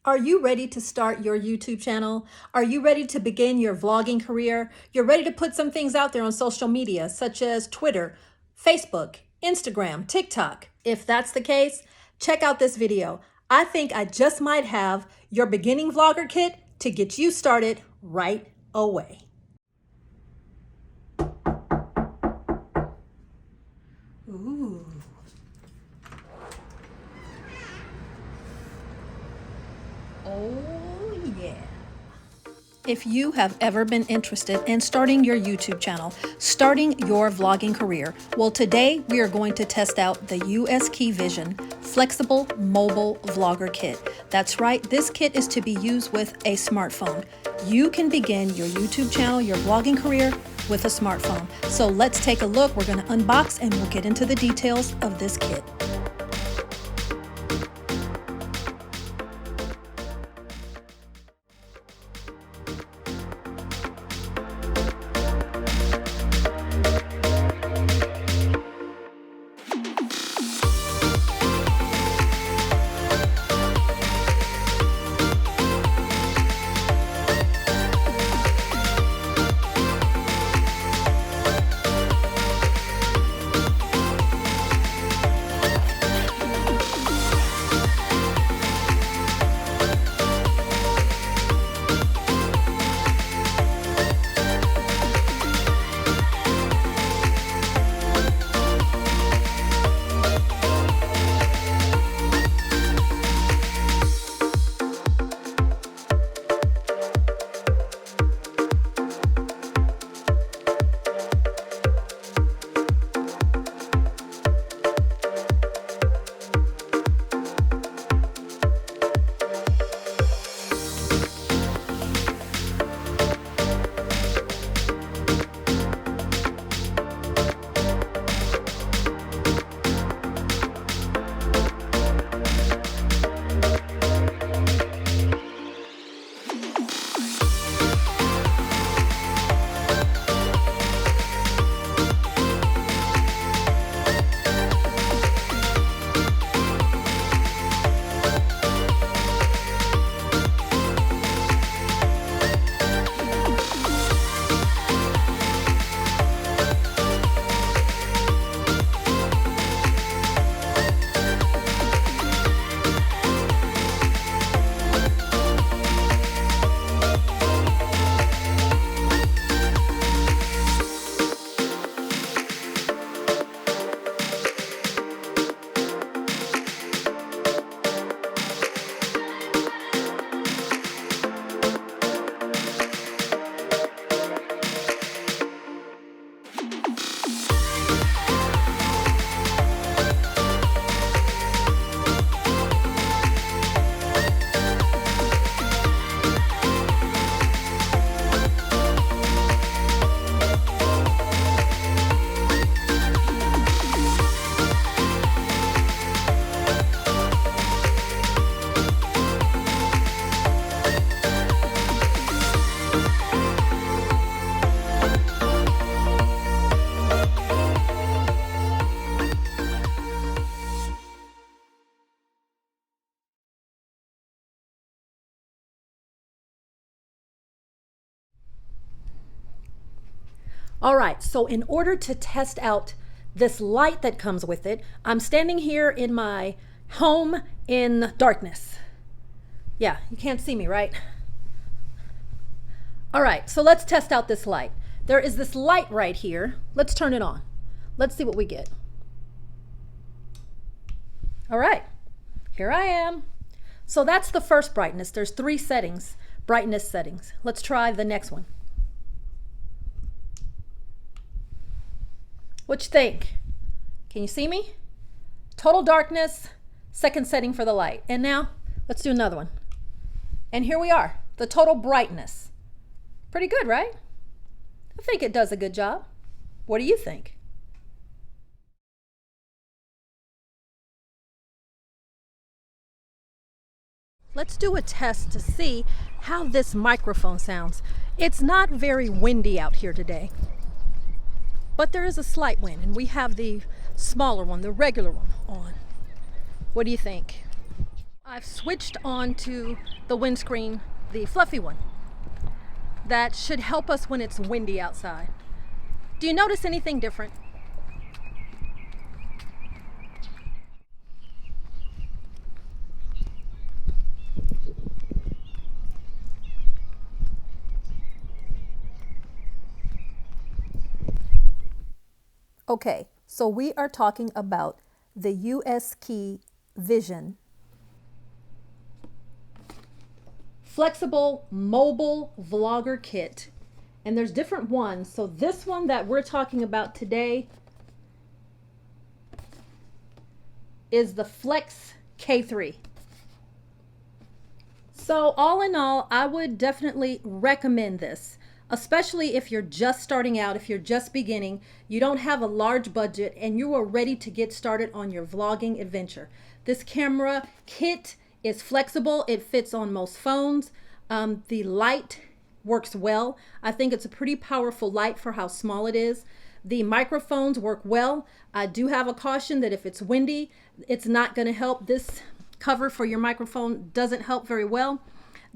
Are you ready to start your YouTube channel? Are you ready to begin your vlogging career? You're ready to put some things out there on social media, such as Twitter, Facebook, Instagram, TikTok. If that's the case, check out this video. I think I just might have your beginning vlogger kit to get you started right away. Ooh. Oh, yeah. If you have ever been interested in starting your YouTube channel, starting your vlogging career, well, today we are going to test out the USKey Vision Flexible Mobile Vlogger Kit. That's right, this kit is to be used with a smartphone. You can begin your YouTube channel, your vlogging career with a smartphone. So let's take a look. We're going to unbox and we'll get into the details of this kit. All right, so in order to test out this light that comes with it, I'm standing here in my home in darkness. Yeah, you can't see me, right? All right, so let's test out this light. There is this light right here. Let's turn it on. Let's see what we get. All right, here I am. So that's the first brightness. There's 3 settings, brightness settings. Let's try the next one. What you think? Can you see me? Total darkness, second setting for the light. And now let's do another one. And here we are, the total brightness. Pretty good, right? I think it does a good job. What do you think? Let's do a test to see how this microphone sounds. It's not very windy out here today. But there is a slight wind, and we have the smaller one, the regular one, on. What do you think? I've switched on to the windscreen, the fluffy one. That should help us when it's windy outside. Do you notice anything different? Okay, so we are talking about the USK Vision Flexible Mobile Vlogger Kit. And there's different ones. So this one that we're talking about today is the Flex K3. So all in all, I would definitely recommend this, especially if you're just starting out, if you're just beginning, you don't have a large budget, and you are ready to get started on your vlogging adventure. This camera kit is flexible. It fits on most phones. The light works well. I think it's a pretty powerful light for how small it is. The microphones work well. I do have a caution that if it's windy, it's not going to help. This cover for your microphone doesn't help very well.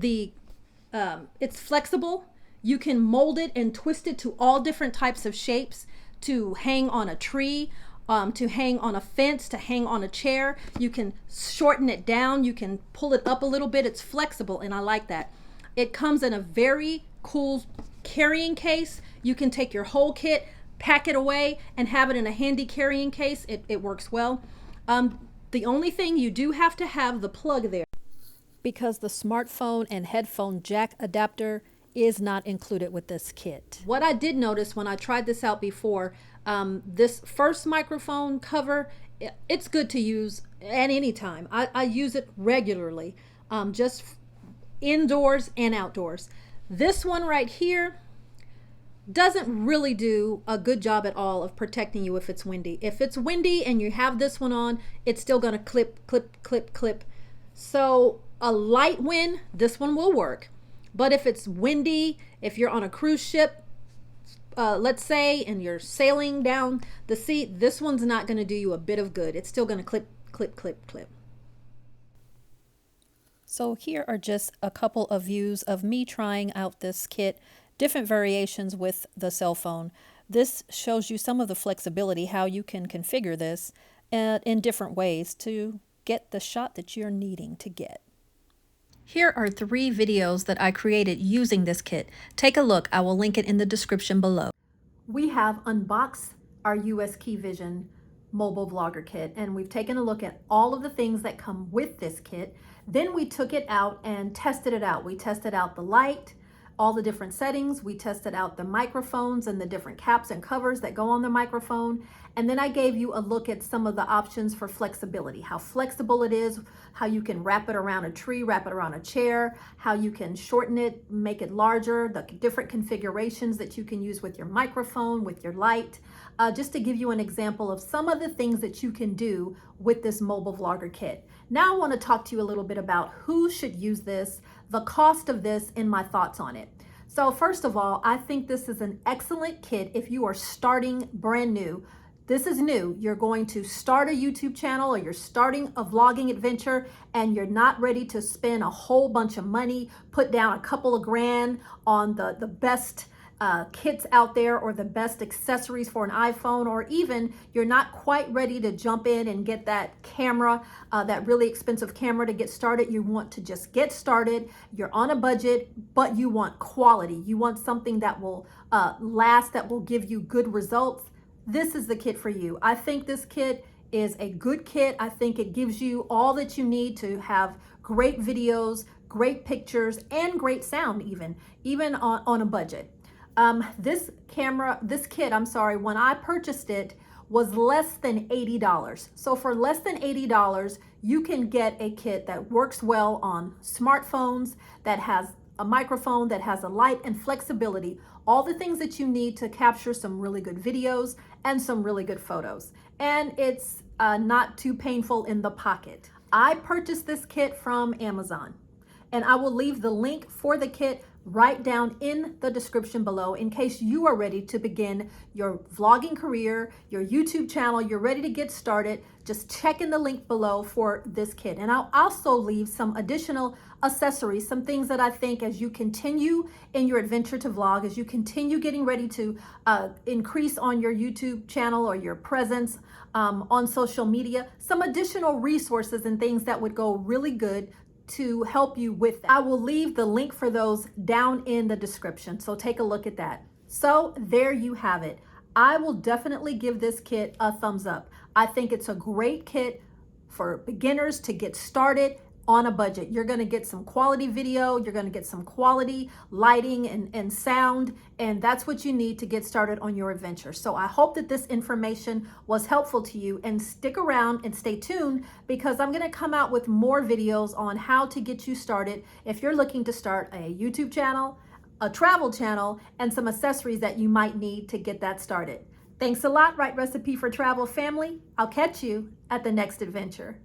It's flexible. You can mold it and twist it to all different types of shapes, to hang on a tree, to hang on a fence, to hang on a chair. You can shorten it down. You can pull it up a little bit. It's flexible, and I like that. It comes in a very cool carrying case. You can take your whole kit, pack it away, and have it in a handy carrying case. It works well. The only thing, you do have to have the plug there, because the smartphone and headphone jack adapter is not included with this kit. What I did notice when I tried this out before, this first microphone cover, it's good to use at any time. I use it regularly, just indoors and outdoors. This one right here doesn't really do a good job at all of protecting you if it's windy. If it's windy and you have this one on, it's still gonna clip, clip, clip, clip. So a light wind, this one will work. But if it's windy, if you're on a cruise ship, let's say, and you're sailing down the sea, this one's not gonna do you a bit of good. It's still gonna clip, clip, clip, clip. So here are just a couple of views of me trying out this kit, different variations with the cell phone. This shows you some of the flexibility, how you can configure this in different ways to get the shot that you're needing to get. Here are 3 videos that I created using this kit. Take a look. I will link it in the description below. We have unboxed our USK Vision mobile vlogger kit, and we've taken a look at all of the things that come with this kit. Then we took it out and tested it out. We tested out the light, all the different settings. We tested out the microphones and the different caps and covers that go on the microphone. And then I gave you a look at some of the options for flexibility, how flexible it is, how you can wrap it around a tree, wrap it around a chair, how you can shorten it, make it larger, the different configurations that you can use with your microphone, with your light, just to give you an example of some of the things that you can do with this mobile vlogger kit. Now I want to talk to you a little bit about who should use this, the cost of this, and my thoughts on it. So first of all, I think this is an excellent kit if you are starting brand new. This is new. You're going to start a YouTube channel, or you're starting a vlogging adventure, and you're not ready to spend a whole bunch of money, put down a couple of grand on the best kits out there, or the best accessories for an iPhone, or even you're not quite ready to jump in and get that camera, that really expensive camera to get started. You want to just get started. You're on a budget, but you want quality. You want something that will last, that will give you good results. This is the kit for you. I think this kit is a good kit. I think it gives you all that you need to have great videos, great pictures, and great sound, even on a budget. This kit, when I purchased it, was less than $80. So for less than $80, you can get a kit that works well on smartphones, that has a microphone, that has a light and flexibility, all the things that you need to capture some really good videos and some really good photos. And it's not too painful in the pocket. I purchased this kit from Amazon. And I will leave the link for the kit right down in the description below in case you are ready to begin your vlogging career, your YouTube channel, you're ready to get started. Just check in the link below for this kit. And I'll also leave some additional accessories, some things that I think as you continue in your adventure to vlog, as you continue getting ready to increase on your YouTube channel or your presence on social media, some additional resources and things that would go really good to help you with that. I will leave the link for those down in the description, so take a look at that. So there you have it. I will definitely give this kit a thumbs up. I think it's a great kit for beginners to get started on a budget. You're going to get some quality video, you're going to get some quality lighting and sound, and that's what you need to get started on your adventure. So I hope that this information was helpful to you, and stick around and stay tuned because I'm going to come out with more videos on how to get you started if you're looking to start a YouTube channel, a travel channel, and some accessories that you might need to get that started. Thanks a lot, Right Recipe for Travel family. I'll catch you at the next adventure.